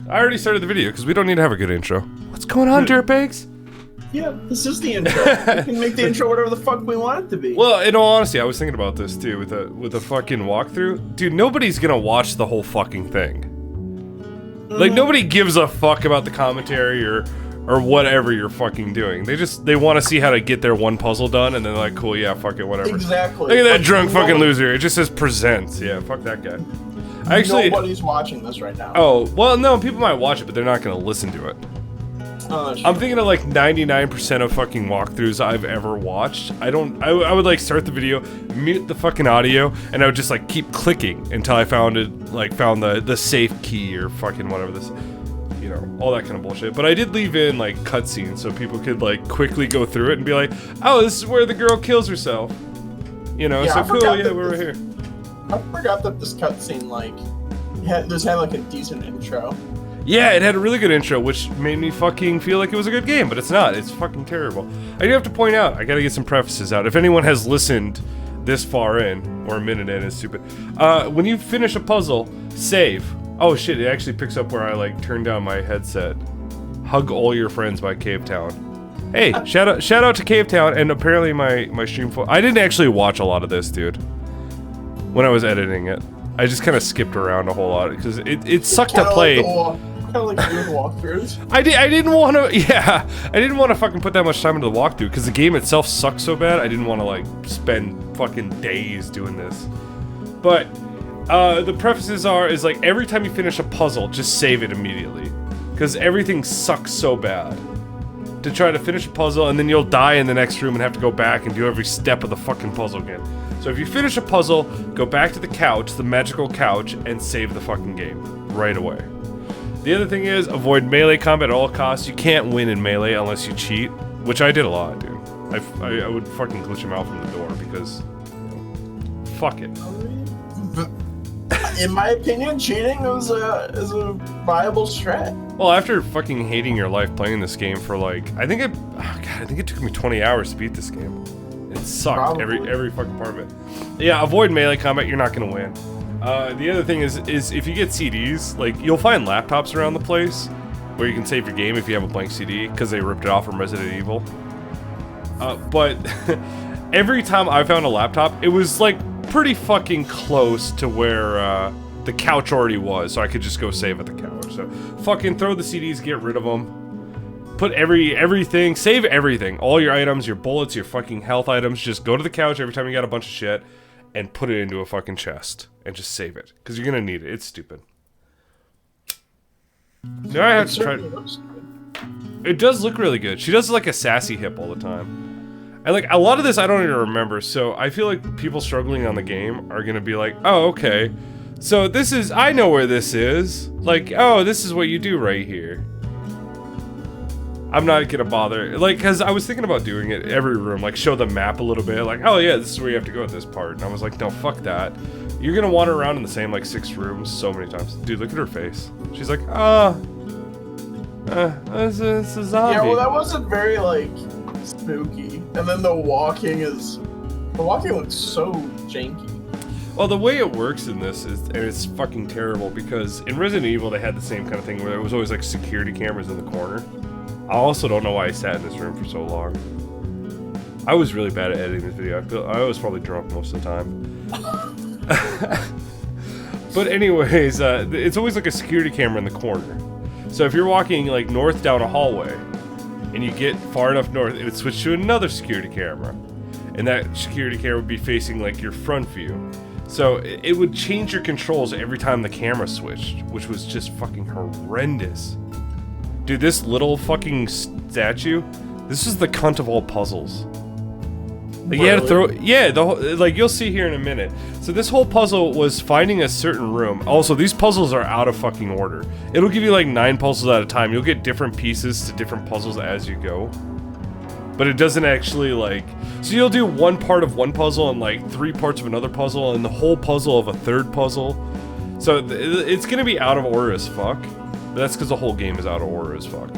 I already started the video because we don't need to have a good intro. What's going on, dirtbags? Yeah, this is the intro. We can make the intro whatever the fuck we want it to be. Well, in all honesty, I was thinking about this too with a fucking walkthrough. Dude, nobody's gonna watch the whole fucking thing. Like, nobody gives a fuck about the commentary or whatever you're fucking doing. They want to see how to get their one puzzle done, and they're like, cool, yeah, fuck it, whatever. Exactly. Look at that drunk fucking loser. It just says presents. Yeah, fuck that guy. Nobody's watching this right now. Oh, well, no, people might watch it, but they're not gonna listen to it. Oh, I'm thinking of like 99% of fucking walkthroughs I've ever watched. I would like start the video, mute the fucking audio, and I would just like keep clicking until I found the safe key or fucking whatever this, you know, all that kind of bullshit. But I did leave in like cutscenes so people could like quickly go through it and be like, oh, this is where the girl kills herself. You know, so cool, yeah, we're right here. I forgot that this cutscene had like a decent intro. Yeah, it had a really good intro, which made me fucking feel like it was a good game, but it's not. It's fucking terrible. I do have to point out, I gotta get some prefaces out. If anyone has listened this far in, or a minute in, is stupid. When you finish a puzzle, save. Oh shit, it actually picks up where I like turn down my headset. Hug All Your Friends by Cave Town. Hey, shout out to Cave Town, and apparently my stream I didn't actually watch a lot of this, dude. When I was editing it. I just kind of skipped around a whole lot, because it sucked to play. Kind of like doing walkthroughs. I didn't want to, yeah, I didn't want to fucking put that much time into the walkthrough because the game itself sucks so bad. I didn't want to like spend fucking days doing this. But the prefaces is like every time you finish a puzzle, just save it immediately because everything sucks so bad. To try to finish a puzzle and then you'll die in the next room and have to go back and do every step of the fucking puzzle again. So if you finish a puzzle, go back to the couch, the magical couch, and save the fucking game right away. The other thing is, avoid melee combat at all costs. You can't win in melee unless you cheat, which I did a lot, dude. I would fucking glitch him out from the door because, you know, fuck it. In my opinion, cheating is a viable strat. Well, after fucking hating your life playing this game for like, I think it took me 20 hours to beat this game. It sucked, every fucking part of it. Yeah, avoid melee combat, you're not gonna win. The other thing is if you get CDs, like, you'll find laptops around the place where you can save your game if you have a blank CD, because they ripped it off from Resident Evil. But every time I found a laptop, it was, like, pretty fucking close to where the couch already was, so I could just go save at the couch. So, fucking throw the CDs, get rid of them. Put everything, save everything. All your items, your bullets, your fucking health items, just go to the couch every time you got a bunch of shit, and put it into a fucking chest. And just save it. Because you're gonna need it. It's stupid. Now I have to try. It does look really good. She does like a sassy hip all the time. And like a lot of this I don't even remember. So I feel like people struggling on the game are gonna be like, oh, okay. So this is, I know where this is. Like, oh, this is what you do right here. I'm not gonna bother, like, cause I was thinking about doing it every room, like show the map a little bit, like, oh yeah, this is where you have to go at this part, and I was like, no, fuck that. You're gonna wander around in the same like 6 rooms so many times. Dude, look at her face. She's like, it's a zombie. Yeah, well, that wasn't very like spooky. And then the walking looks so janky. Well, the way it works in this is, and it's fucking terrible, because in Resident Evil they had the same kind of thing where there was always like security cameras in the corner. I also don't know why I sat in this room for so long. I was really bad at editing this video. I was probably drunk most of the time. But anyways, it's always like a security camera in the corner. So if you're walking like north down a hallway, and you get far enough north, it would switch to another security camera. And that security camera would be facing like your front view. So it would change your controls every time the camera switched, which was just fucking horrendous. Dude, this little fucking statue, this is the cunt of all puzzles. Like, you had to throw, yeah, like, you'll see here in a minute. So this whole puzzle was finding a certain room. Also, these puzzles are out of fucking order. It'll give you like 9 puzzles at a time. You'll get different pieces to different puzzles as you go. But it doesn't actually, like, so you'll do one part of one puzzle and like 3 parts of another puzzle and the whole puzzle of a third puzzle. So it's gonna be out of order as fuck. But that's because the whole game is out of order as fuck.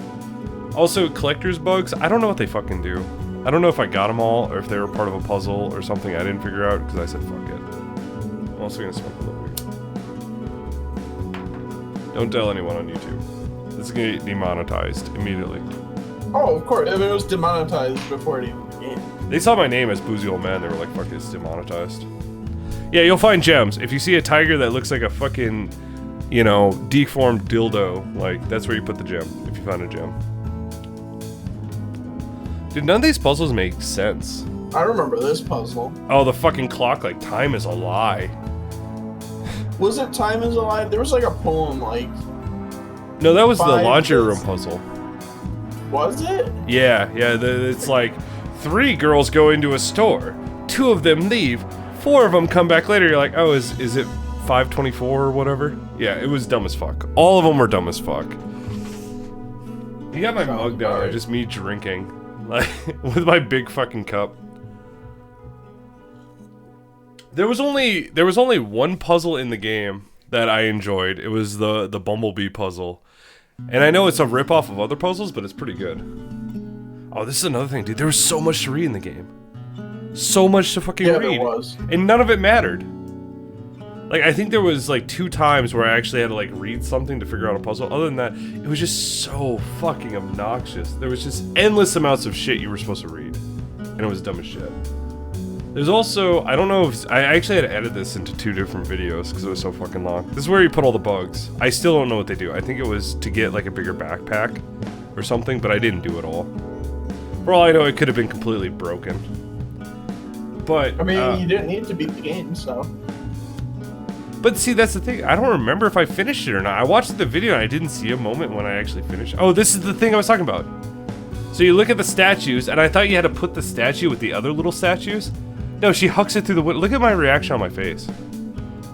Also, collector's bugs, I don't know what they fucking do. I don't know if I got them all, or if they were part of a puzzle, or something I didn't figure out, because I said fuck it. I'm also gonna smoke a little bit. Don't tell anyone on YouTube. This is gonna get demonetized immediately. Oh, of course. If it was demonetized before it even began. They saw my name as Boozy Old Man. They were like, fuck, it's demonetized. Yeah, you'll find gems. If you see a tiger that looks like a fucking, you know, deformed dildo, like, that's where you put the gem, if you find a gem. Dude, none of these puzzles make sense. I remember this puzzle. Oh, the fucking clock, like, time is a lie. Was it Time is a Lie? There was like a poem, like... No, that was the 5 laundry room kids. puzzle. Was it? Yeah, it's like 3 girls go into a store, 2 of them leave, 4 of them come back later. You're like, oh, is it 5:24 or whatever? Yeah, it was dumb as fuck. All of them were dumb as fuck. You got my mug down there, just me drinking, like with my big fucking cup. There was only one puzzle in the game that I enjoyed. It was the Bumblebee puzzle. And I know it's a ripoff of other puzzles, but it's pretty good. Oh, this is another thing, dude. There was so much to read in the game. So much to fucking read. There was. And none of it mattered. Like, I think there was, like, 2 times where I actually had to, like, read something to figure out a puzzle. Other than that, it was just so fucking obnoxious. There was just endless amounts of shit you were supposed to read. And it was dumb as shit. There's also, I don't know if, I actually had to edit this into 2 different videos because it was so fucking long. This is where you put all the bugs. I still don't know what they do. I think it was to get like a bigger backpack or something, but I didn't do it all. For all I know, it could have been completely broken. But, I mean, you didn't need to beat the game, so... But see, that's the thing. I don't remember if I finished it or not. I watched the video and I didn't see a moment when I actually finished. Oh, this is the thing I was talking about. So you look at the statues, and I thought you had to put the statue with the other little statues. No, she hucks it through the window. Look at my reaction on my face.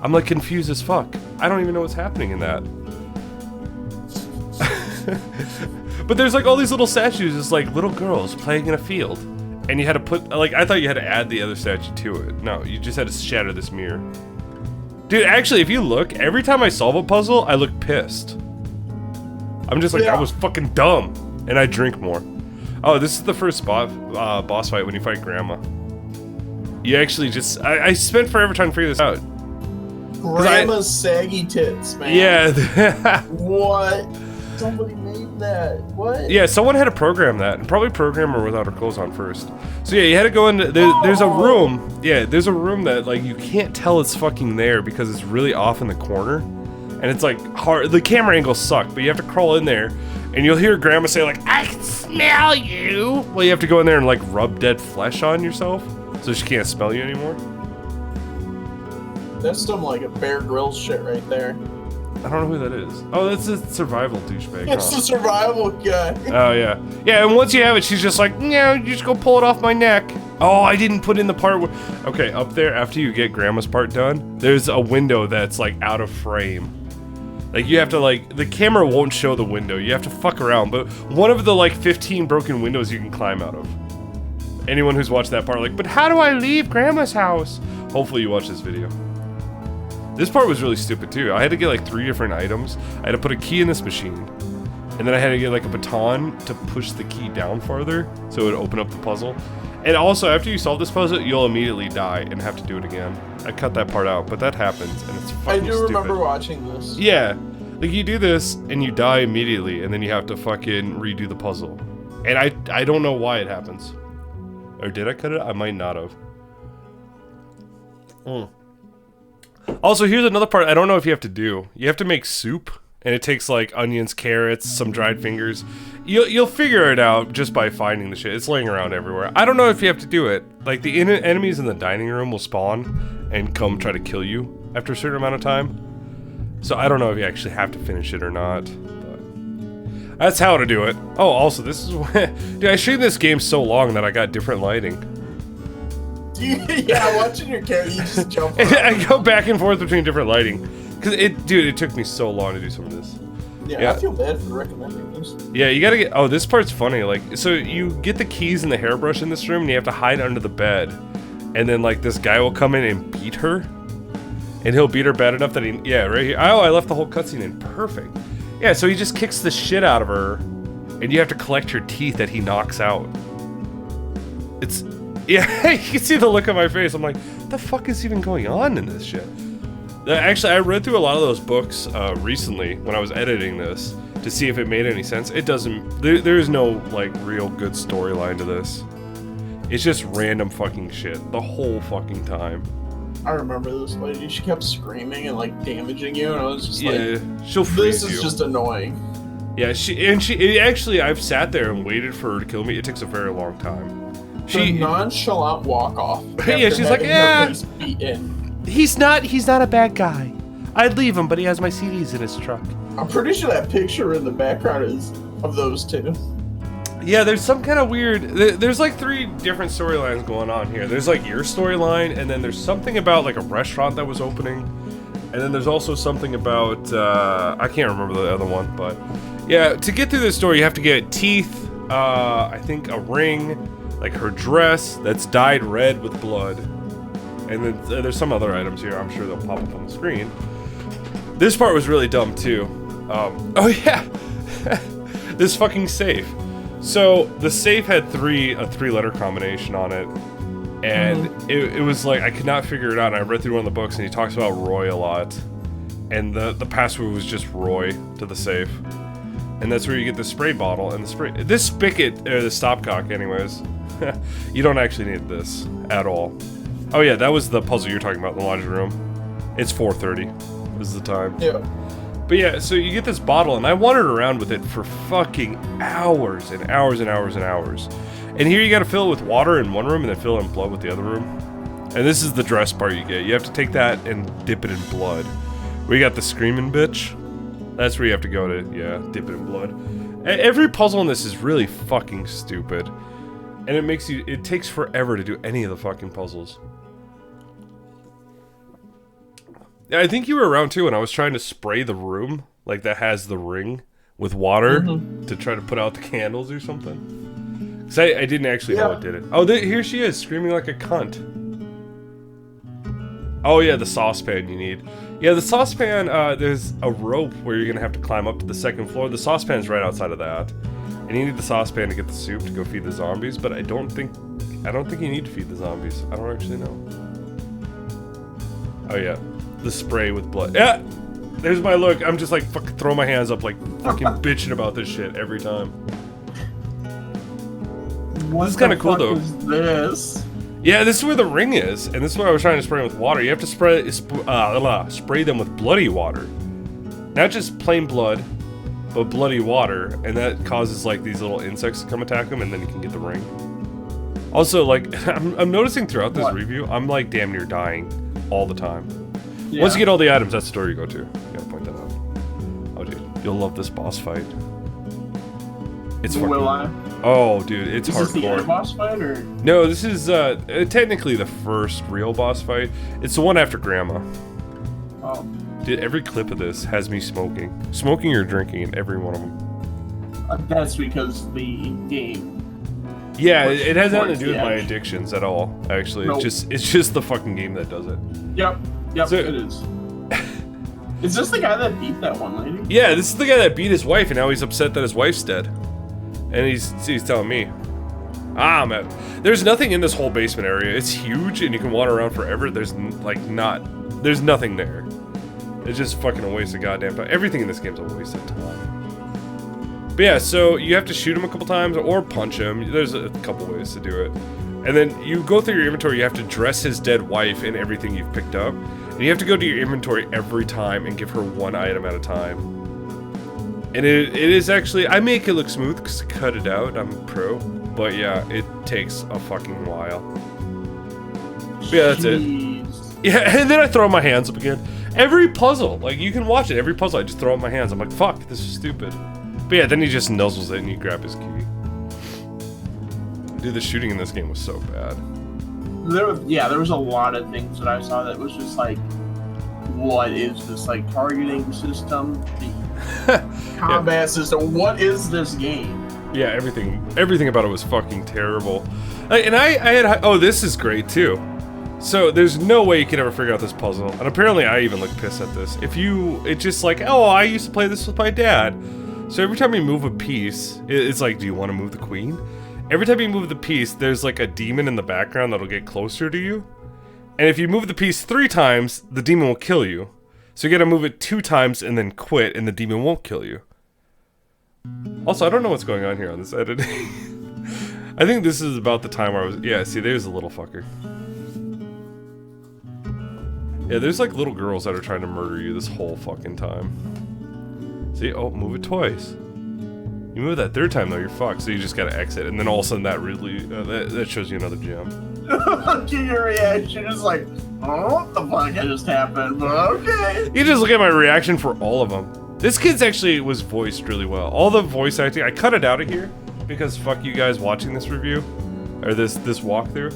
I'm like confused as fuck. I don't even know what's happening in that. But there's like all these little statues, it's like little girls playing in a field. And you had to put, like, I thought you had to add the other statue to it. No, you just had to shatter this mirror. Dude, actually, if you look, every time I solve a puzzle, I look pissed. I'm just like, Yeah. that was fucking dumb. And I drink more. Oh, this is the first boss fight when you fight Grandma. You actually just... I spent forever trying to figure this out. Grandma's saggy tits, man. Yeah. What? Somebody made that. What? Yeah, someone had to program that. And probably program her without her clothes on first. So yeah, you had to go into... There's a room. Yeah, there's a room that, like, you can't tell it's fucking there because it's really off in the corner. And it's, like, hard... The camera angles suck, but you have to crawl in there. And you'll hear Grandma say, like, I can smell you. Well, you have to go in there and, like, rub dead flesh on yourself. So she can't smell you anymore? That's some like a Bear Grylls shit right there. I don't know who that is. Oh, that's a survival douchebag. It's huh? the survival guy. Oh, yeah. Yeah, and once you have it, she's just like, no, you just go pull it off my neck. Oh, I didn't put in the part where... Okay, up there, after you get Grandma's part done, there's a window that's, like, out of frame. Like, you have to, like... The camera won't show the window. You have to fuck around. But one of the, like, 15 broken windows you can climb out of. Anyone who's watched that part, like, but how do I leave Grandma's house? Hopefully you watch this video. This part was really stupid too. I had to get like 3 different items. I had to put a key in this machine. And then I had to get like a baton to push the key down farther so it would open up the puzzle. And also, after you solve this puzzle, you'll immediately die and have to do it again. I cut that part out, but that happens and it's fucking I do stupid. remember watching this. Yeah. Like, you do this and you die immediately and then you have to fucking redo the puzzle. And I don't know why it happens. Or did I cut it? I might not have. Also, here's another part I don't know if you have to do. You have to make soup, and it takes like onions, carrots, some dried fingers. You'll figure it out just by finding the shit. It's laying around everywhere. I don't know if you have to do it. Like, the enemies in the dining room will spawn and come try to kill you after a certain amount of time. So I don't know if you actually have to finish it or not. But that's how to do it. Oh, also, this is... Dude, I streamed this game so long that I got different lighting. Yeah, watching your character, you just jump around. I go back and forth between different lighting. Because it took me so long to do some of this. Yeah, I feel bad for recommending this. Yeah, you gotta get... Oh, this part's funny. Like, so you get the keys and the hairbrush in this room, and you have to hide under the bed. And then, like, this guy will come in and beat her. And he'll beat her bad enough that he... Yeah, right here. Oh, I left the whole cutscene in. Perfect. Yeah, so he just kicks the shit out of her. And you have to collect her teeth that he knocks out. It's... Yeah, you can see the look on my face. I'm like, what the fuck is even going on in this shit? Actually, I read through a lot of those books recently when I was editing this to see if it made any sense. It doesn't. There is no like real good storyline to this. It's just random fucking shit the whole fucking time. I remember this lady. She kept screaming and like damaging you, and I was just she'll freeze this is you. just annoying. Yeah, she actually. I've sat there and waited for her to kill me. It takes a very long time. She nonchalant walk off. Yeah, she's like, her face beaten. He's not a bad guy. I'd leave him, but he has my CDs in his truck. I'm pretty sure that picture in the background is of those two. Yeah, there's some kind of weird... There's like 3 different storylines going on here. There's like your storyline, and then there's something about like a restaurant that was opening. And then there's also something about... I can't remember the other one, but... Yeah, to get through this story, you have to get teeth, I think a ring, like her dress that's dyed red with blood. And then there's some other items here. I'm sure they'll pop up on the screen. This part was really dumb, too. Oh, yeah! This fucking safe. So, the safe had a 3-letter combination on it. And it was like, I could not figure it out. And I read through one of the books, and he talks about Roy a lot. And the password was just Roy to the safe. And that's where you get the spray bottle and the spray... This spigot, or the stopcock, anyways. You don't actually need this at all. Oh yeah, that was the puzzle you're talking about in the laundry room. It's 4:30 is the time. Yeah. But yeah, so you get this bottle, and I wandered around with it for fucking hours and hours and hours and hours. And here you gotta fill it with water in one room and then fill it in blood with the other room. And this is the dress part you get. You have to take that and dip it in blood. We got the screaming bitch. That's where you have to go to, yeah, dip it in blood. Every puzzle in this is really fucking stupid. And it takes forever to do any of the fucking puzzles. I think you were around too when I was trying to spray the room, like that has the ring, with water to try to put out the candles or something. Because I didn't actually know it did it. Oh, here she is, screaming like a cunt. Oh yeah, the saucepan you need. Yeah, the saucepan, there's a rope where you're going to have to climb up to the 2nd floor. The saucepan's right outside of that. And you need the saucepan to get the soup to go feed the zombies, but I don't think you need to feed the zombies. I don't actually know. Oh yeah. The spray with blood. Yeah! There's my look. I'm just like fucking throwing my hands up like fucking bitching about this shit every time. What this is kind of cool though. Is this? Yeah, this is where the ring is, and this is why I was trying to spray them with water. You have to spray them with bloody water. Not just plain blood, but bloody water, and that causes like these little insects to come attack them, and then you can get the ring. Also, like, I'm noticing throughout this review, I'm like damn near dying all the time. Yeah. Once you get all the items, that's the door you go to. You gotta point that out. Oh, dude, you'll love this boss fight. It's fucking... Will I? Oh, dude, it's hardcore. Is this the end boss fight, or...? No, this is technically the first real boss fight. It's the one after Grandma. Oh. Dude, every clip of this has me smoking. Smoking or drinking in every one of them. That's because the game... Yeah, it has nothing to do with my addictions at all, actually. Nope. It's just the fucking game that does it. Yep, so, it is. Is this the guy that beat that one lady? Yeah, this is the guy that beat his wife, and now he's upset that his wife's dead. And he's telling me, man, there's nothing in this whole basement area. It's huge, and you can wander around forever. There's nothing there. It's just fucking a waste of goddamn time. Everything in this game's a waste of time. But yeah, so you have to shoot him a couple times or punch him. There's a couple ways to do it. And then you go through your inventory, you have to dress his dead wife in everything you've picked up. And you have to go to your inventory every time and give her one item at a time. And it is actually, I make it look smooth because I cut it out, I'm a pro. But yeah, it takes a fucking while. But yeah, that's it. Yeah, and then I throw my hands up again. Every puzzle, like you can watch it, every puzzle I just throw up my hands. I'm like, fuck, this is stupid. But yeah, then he just nuzzles it and you grab his key. Dude, the shooting in this game was so bad. There was a lot of things that I saw that was just like, what is this, like, targeting system? The combat system, what is this game? Yeah, everything about it was fucking terrible. And I had, oh, this is great too. So there's no way you can ever figure out this puzzle. And apparently I even look pissed at this. It's just like, oh, I used to play this with my dad. So every time you move a piece, it's like, do you want to move the queen? Every time you move the piece, there's like a demon in the background that'll get closer to you. And if you move the piece 3 times, the demon will kill you. So you gotta move it 2 times and then quit, and the demon won't kill you. Also, I don't know what's going on here on this editing. I think this is about the time where I was... Yeah, see, there's a little fucker. Yeah, there's like little girls that are trying to murder you this whole fucking time. See? Oh, move it twice. You move that 3rd time, though, you're fucked. So you just gotta exit, and then all of a sudden that really... that shows you another gem. Your reaction is like, oh, what the fuck just happened? But okay. You just look at my reaction for all of them. This kid's actually was voiced really well. All the voice acting, I cut it out of here because fuck you guys watching this review or this walkthrough.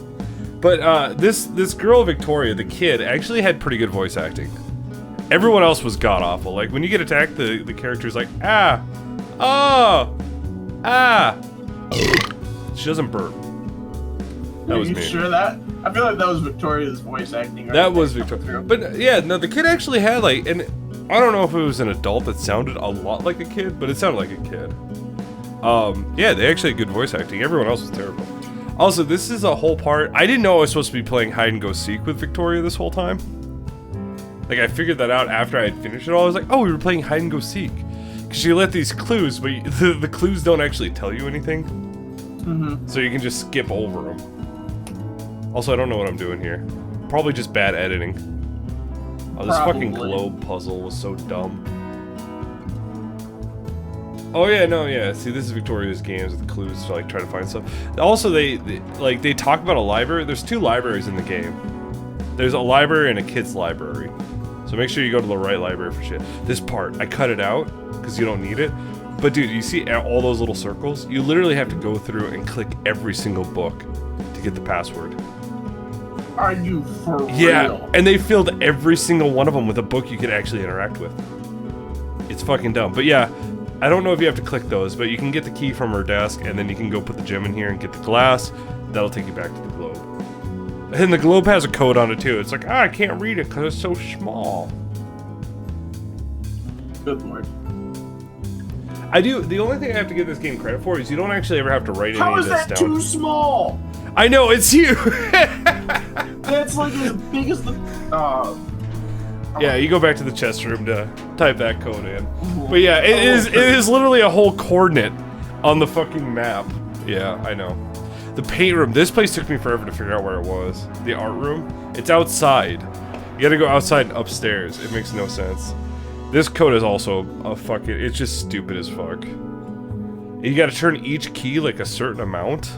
But this girl Victoria, the kid, actually had pretty good voice acting. Everyone else was god awful. Like when you get attacked, the character's like ah, oh, ah. She doesn't burp. That was me. Sure that? I feel like that was Victoria's voice acting. Right? That was Victoria. But yeah, no, the kid actually had like, and I don't know if it was an adult that sounded a lot like a kid, but it sounded like a kid. Yeah, they actually had good voice acting. Everyone else was terrible. Also, this is a whole part. I didn't know I was supposed to be playing hide and go seek with Victoria this whole time. Like I figured that out after I had finished it all. I was like, oh, we were playing hide and go seek. Because she let these clues, but the clues don't actually tell you anything. Mm-hmm. So you can just skip over them. Also, I don't know what I'm doing here. Probably just bad editing. Oh, this fucking globe puzzle was so dumb. Oh yeah, no, yeah. See, this is Victoria's games with clues to like try to find stuff. Also, they talk about a library. There's 2 libraries in the game. There's a library and a kid's library. So make sure you go to the right library for shit. This part, I cut it out because you don't need it. But dude, you see all those little circles? You literally have to go through and click every single book to get the password. Are you for real? Yeah, and they filled every single one of them with a book you could actually interact with. It's fucking dumb. But yeah, I don't know if you have to click those, but you can get the key from her desk, and then you can go put the gem in here and get the glass. That'll take you back to the globe. And the globe has a code on it too. It's like, I can't read it because it's so small. Good lord. The only thing I have to give this game credit for is you don't actually ever have to write any of this down. How is that too small? I know, it's you! That's like as big as the... Yeah, you go back to the chest room to type that code in. But yeah, it is literally a whole coordinate on the fucking map. Yeah, I know. The paint room. This place took me forever to figure out where it was. The art room. It's outside. You gotta go outside and upstairs. It makes no sense. This code is also a fucking... It's just stupid as fuck. You gotta turn each key like a certain amount.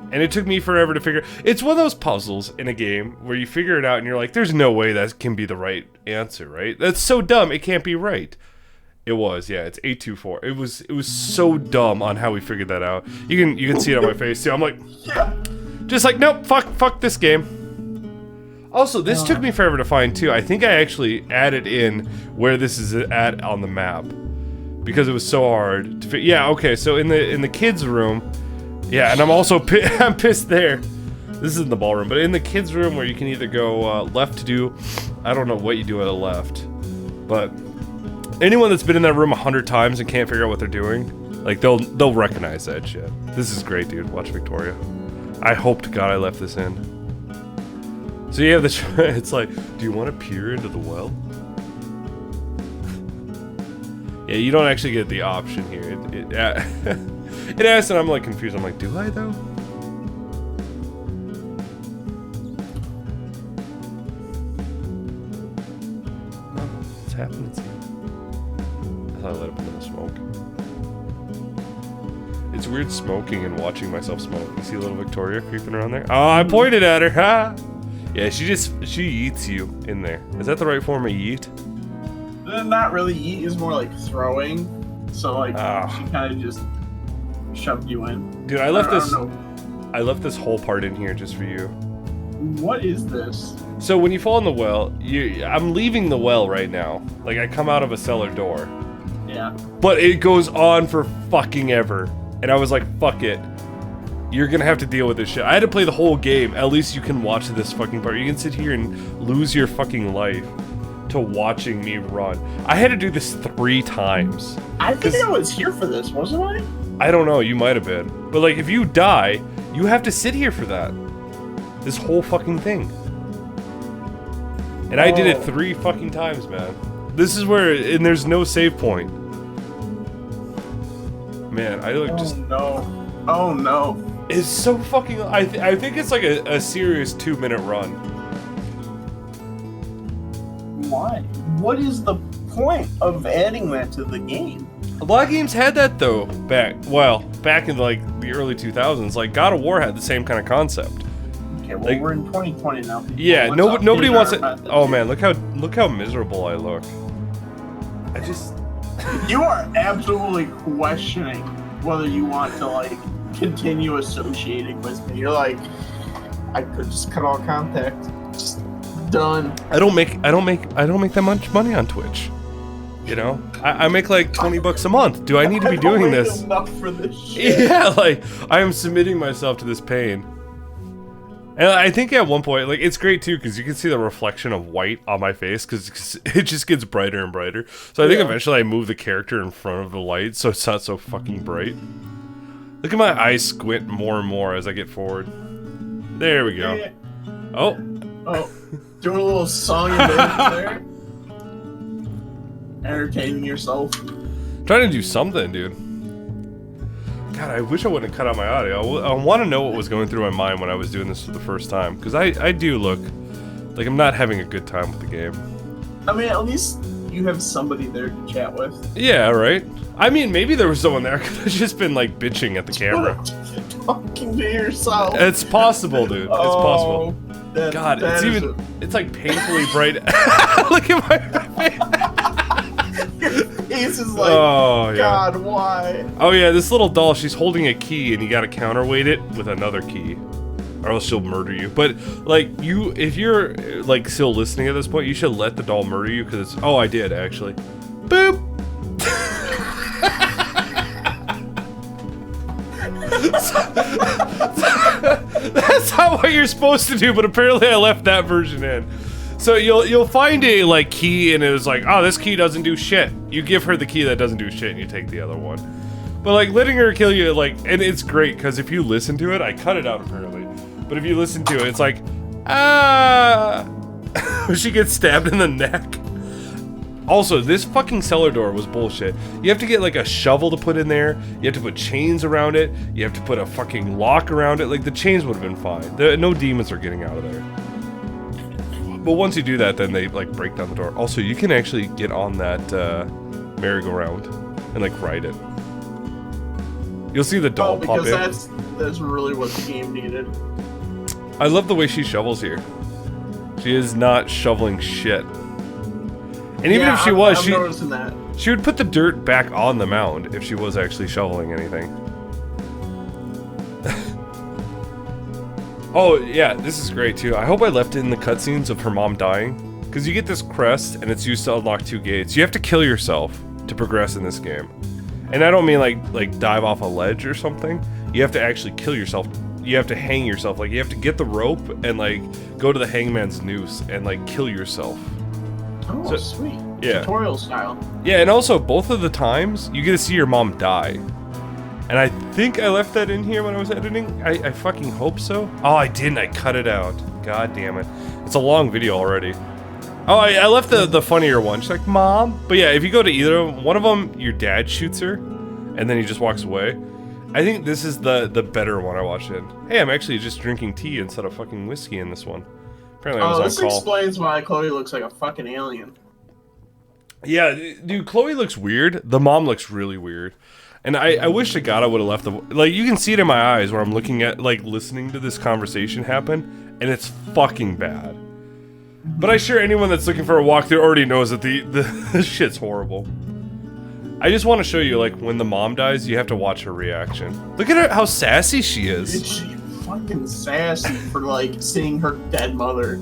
And it took me forever to figure... It's one of those puzzles in a game where you figure it out and you're like, there's no way that can be the right answer, right? That's so dumb, it can't be right. It was, yeah, it's 824. It was so dumb on how we figured that out. You can see it on my face too. I'm like, just like, nope, fuck this game. Also, this took me forever to find too. I think I actually added in where this is at on the map because it was so hard to yeah, okay, so in the kids' room. Yeah, and I'm also I'm pissed there. This is in the ballroom, but in the kids' room where you can either go left to do, I don't know what you do at the left, but anyone that's been in that room 100 times and can't figure out what they're doing, like they'll recognize that shit. This is great, dude. Watch Victoria. I hope to God I left this in. So you have this. It's like, do you want to peer into the well? Yeah, you don't actually get the option here. It asks, and I'm like confused. I'm like, do I though? Oh, what's happening? I thought I let up a little smoke. It's weird smoking and watching myself smoke. You see little Victoria creeping around there? Oh, I pointed at her. Ha! Yeah, she eats you in there. Is that the right form of yeet? Not really. Yeet is more like throwing. So like she kind of just shoved you in. Dude, I left this whole part in here just for you. What is this? So when you fall in the well, I'm leaving the well right now. Like I come out of a cellar door. Yeah. But it goes on for fucking ever. And I was like, fuck it. You're gonna have to deal with this shit. I had to play the whole game. At least you can watch this fucking part. You can sit here and lose your fucking life to watching me run. I had to do this 3 times. I think I was here for this, wasn't I? I don't know, you might have been. But like, if you die, you have to sit here for that. This whole fucking thing. And I did it 3 fucking times, man. This is where, and there's no save point. Man, I look just... Oh no. It's so fucking... I think it's like a serious 2-minute run. Why? What is the point of adding that to the game? A lot of games had that though, back in like the early 2000s. Like God of War had the same kind of concept. Okay, well we're in 2020 now. Yeah, nobody wants it. Oh man, look how miserable I look. I just... You are absolutely questioning whether you want to like continue associating with me. You're like, I could just cut all contact. Just done. I don't make that much money on Twitch. You know, I make like $20 a month. Do I need to be doing this? Enough for this shit. Yeah, like I am submitting myself to this pain. And I think at one point, like, it's great too because you can see the reflection of white on my face because it just gets brighter and brighter. So I think eventually I move the character in front of the light so it's not so fucking bright. Look at my eyes squint more and more as I get forward. There we go. Yeah. Oh, Doing a little song and dance there. Entertaining yourself. trying to do something, dude. God, I wish I wouldn't cut out my audio. I want to know what was going through my mind when I was doing this for the first time. Because I do look like I'm not having a good time with the game. I mean, at least you have somebody there to chat with. Yeah, right? I mean, maybe there was someone there. Could have just been, like, bitching at the camera. Talking to yourself. It's possible, dude. It's possible. God, it's like painfully bright. Look at my face. Face is like, God, why? Oh yeah, this little doll, she's holding a key and you gotta counterweight it with another key. Or else she'll murder you. But, like, if you're, like, still listening at this point, you should let the doll murder you, because it's... Oh, I did, actually. Boop! That's not what you're supposed to do, but apparently I left that version in. So you'll find a like key and it was like, oh, this key doesn't do shit. You give her the key that doesn't do shit and you take the other one. But like letting her kill you, like, and it's great because if you listen to it, I cut it out apparently. But if you listen to it, it's like, she gets stabbed in the neck. Also, this fucking cellar door was bullshit. You have to get like a shovel to put in there. You have to put chains around it. You have to put a fucking lock around it. Like the chains would have been fine. No demons are getting out of there. But once you do that, then they like break down the door. Also, you can actually get on that merry-go-round and like ride it. You'll see the doll pop in. Because that's really what the game needed. I love the way she shovels here. She is not shoveling shit. And even if she was, she would put the dirt back on the mound if she was actually shoveling anything. Oh, yeah, this is great too. I hope I left in the cutscenes of her mom dying. Because you get this crest, and it's used to unlock 2 gates. You have to kill yourself to progress in this game. And I don't mean like dive off a ledge or something. You have to actually kill yourself. You have to hang yourself. Like, you have to get the rope and, like, go to the hangman's noose and, like, kill yourself. Oh, so, sweet. Yeah. Tutorial style. Yeah, and also, both of the times, you get to see your mom die. And I think I left that in here when I was editing. I fucking hope so. Oh, I didn't. I cut it out. God damn it. It's a long video already. Oh, I left the funnier one. She's like, Mom? But yeah, if you go to either of them, one of them, your dad shoots her, and then he just walks away. I think this is the better one I watched in. Hey, I'm actually just drinking tea instead of fucking whiskey in this one. Apparently I was on this call. Explains why Chloe looks like a fucking alien. Yeah, dude, Chloe looks weird. The mom looks really weird. And I wish Agata would have left the... Like, you can see it in my eyes where I'm looking at, like, listening to this conversation happen, and it's fucking bad. But I'm sure anyone that's looking for a walkthrough already knows that the shit's horrible. I just want to show you, like, when the mom dies, you have to watch her reaction. Look at her, how sassy she is. Is she fucking sassy for, like, seeing her dead mother?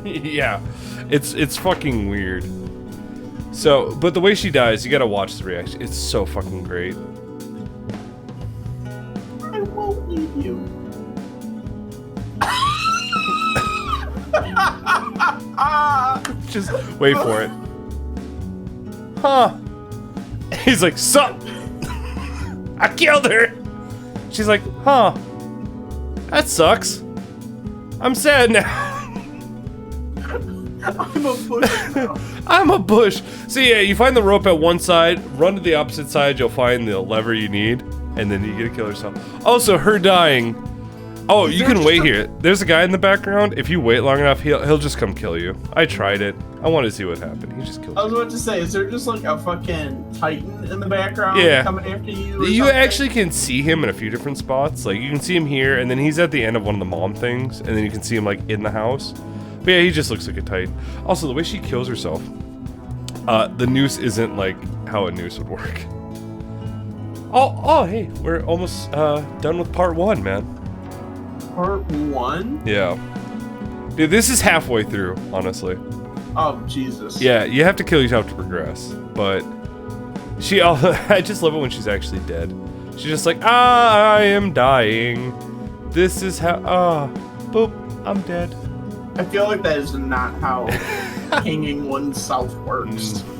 Yeah, it's fucking weird. So, but the way she dies, you gotta watch the reaction. It's so fucking great. I won't leave you. Just wait for it. Huh. He's like, sup? I killed her. She's like, huh. That sucks. I'm sad now. I'm a bush now. I'm a bush. So yeah, you find the rope at one side, run to the opposite side, you'll find the lever you need, and then you get to kill yourself. Also, her dying. Oh, you can wait here. There's a guy in the background. If you wait long enough, he'll just come kill you. I tried it. I wanted to see what happened. He just killed I was me. about to say, is there just like a fucking titan in the background Yeah. coming after you? Or You something? actually can see him in a few different spots. Like, you can see him here, and then he's at the end of one of the mom things, and then you can see him, like, in the house. But yeah, he just looks like a titan. Also, the way she kills herself, the noose isn't, like, how a noose would work. Oh, hey, we're almost done with part 1, man. Part 1? Yeah. Dude, this is halfway through, honestly. Oh, Jesus. Yeah, you have to kill yourself to progress, but I just love it when she's actually dead. She's just like, I am dying. This is how, boop, I'm dead. I feel like that is not how hanging oneself works.